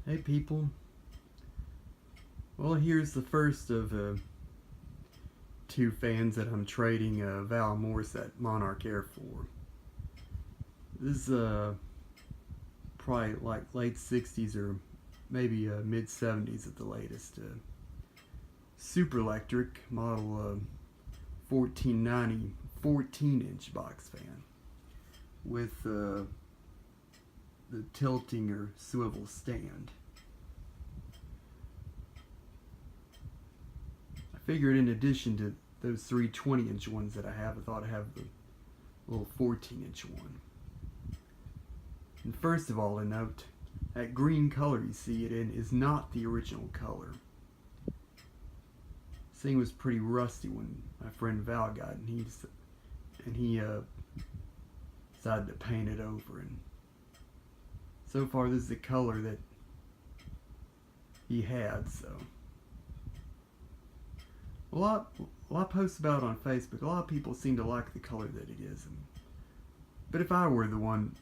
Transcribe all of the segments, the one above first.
Hey people, well here's the first of two fans that I'm trading Val Morris at Monarch Aire for. This is probably like late 60's or maybe mid 70's at the latest. Superlectric Model 1490 14-inch box fan with the tilting or swivel stand. I figured in addition to those three 20-inch ones that I have, I thought I'd have the little 14-inch one. And first of all, to note, that green color you see it in is not the original color. This thing was pretty rusty when my friend Val got it, and he decided to paint it over. And so far, this is the color that he had. So a lot posts about it on Facebook. A lot of people seem to like the color that it is. But if I were the one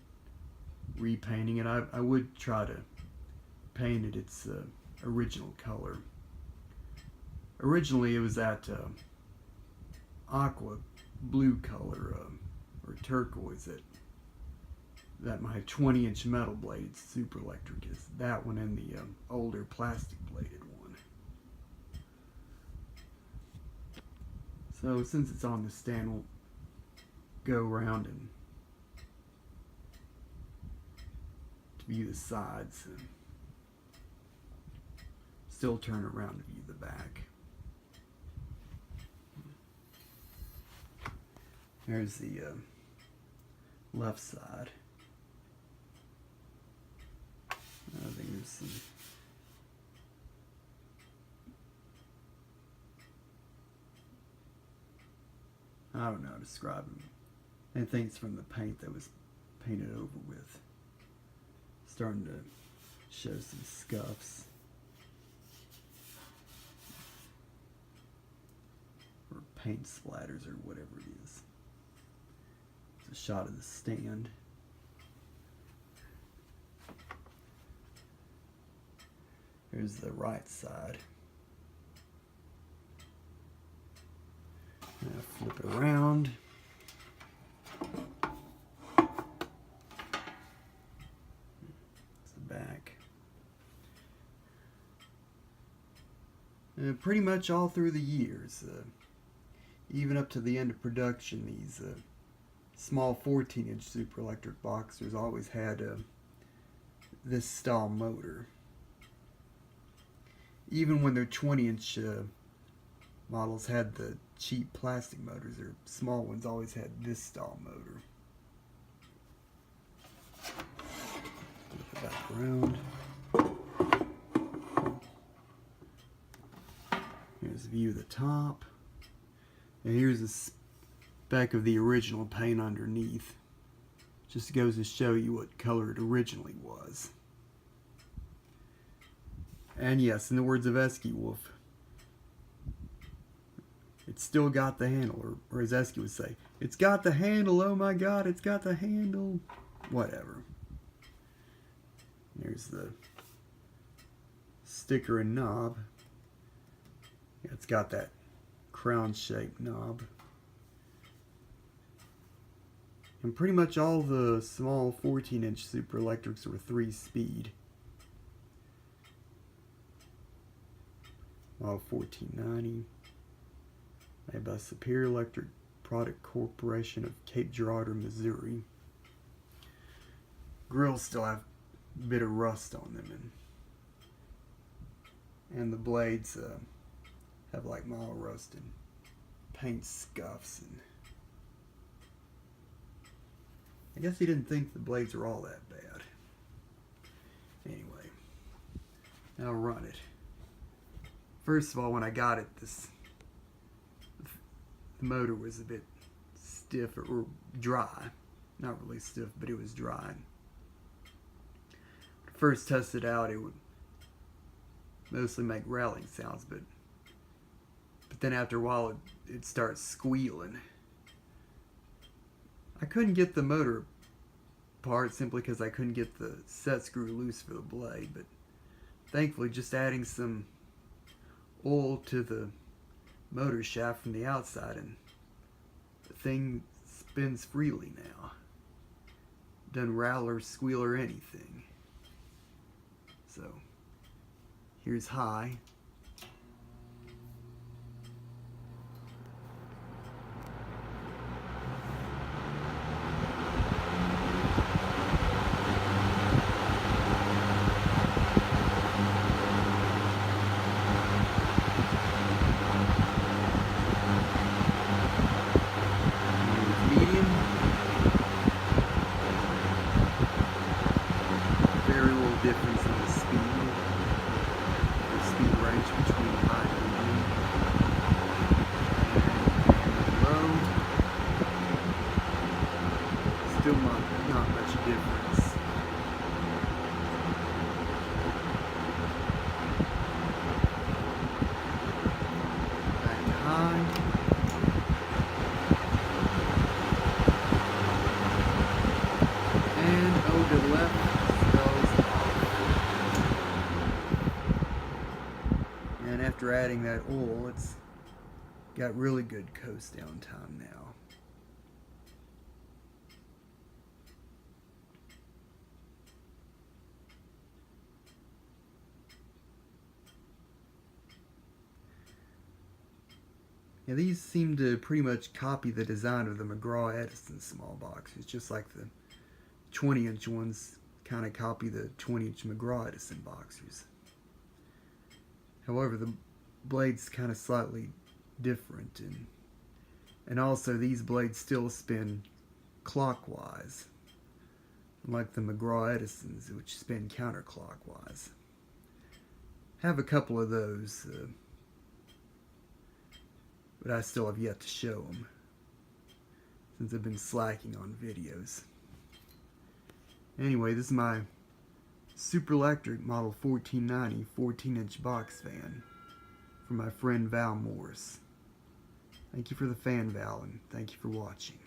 repainting it, I would try to paint it its original color. Originally, it was that aqua blue color or turquoise that my 20-inch metal blade Superlectric is. That one and the older plastic bladed one. So since it's on the stand, we'll go around and view the sides and still turn around to view the back. There's the left side. I think there's some I don't know how to describe them. I think it's from the paint that was painted over with. Starting to show some scuffs. Or paint splatters or whatever it is. It's a shot of the stand. Here's the right side. Now flip it around. It's the back. Pretty much all through the years, even up to the end of production, these small 14-inch Superlectric boxers always had this style motor. Even when their 20-inch models had the cheap plastic motors, their small ones always had this style motor. Flip it back around. Here's a view of the top. And here's a speck of the original paint underneath. Just goes to show you what color it originally was. And yes, in the words of Esky Wolf, it's still got the handle, or as Esky would say, it's got the handle, oh my god, it's got the handle. Whatever. There's the sticker and knob. It's got that crown-shaped knob. And pretty much all the small 14-inch Superlectrics were 3-speed. Model 1490, made by Superior Electric Product Corporation of Cape Girardeau, Missouri. Grills still have a bit of rust on them, and the blades have like mild rust and paint scuffs. And I guess he didn't think the blades were all that bad. Anyway, now run it. First of all, when I got it, the motor was a bit stiff or dry. Not really stiff, but it was dry. When I first tested it out, it would mostly make rattling sounds, but then after a while, it starts squealing. I couldn't get the motor apart simply because I couldn't get the set screw loose for the blade, but thankfully just adding some oil to the motor shaft from the outside, and the thing spins freely now. Doesn't rattle or squeal or anything. So here's high. Medium. Very little difference in the speed range between high and medium. And low. Still not much difference. Back to high. And over to the left, spells off. And after adding that oil, it's got really good coast down time now. Now these seem to pretty much copy the design of the McGraw-Edison small boxers, just like the 20-inch ones kind of copy the 20-inch McGraw-Edison boxers. However, the blade's kind of slightly different, and also these blades still spin clockwise, like the McGraw-Edisons, which spin counterclockwise. Have a couple of those, but I still have yet to show them, since I've been slacking on videos. Anyway, this is my Superlectric Model 1490 14-inch box fan from my friend Val Morris. Thank you for the fan, Val, and thank you for watching.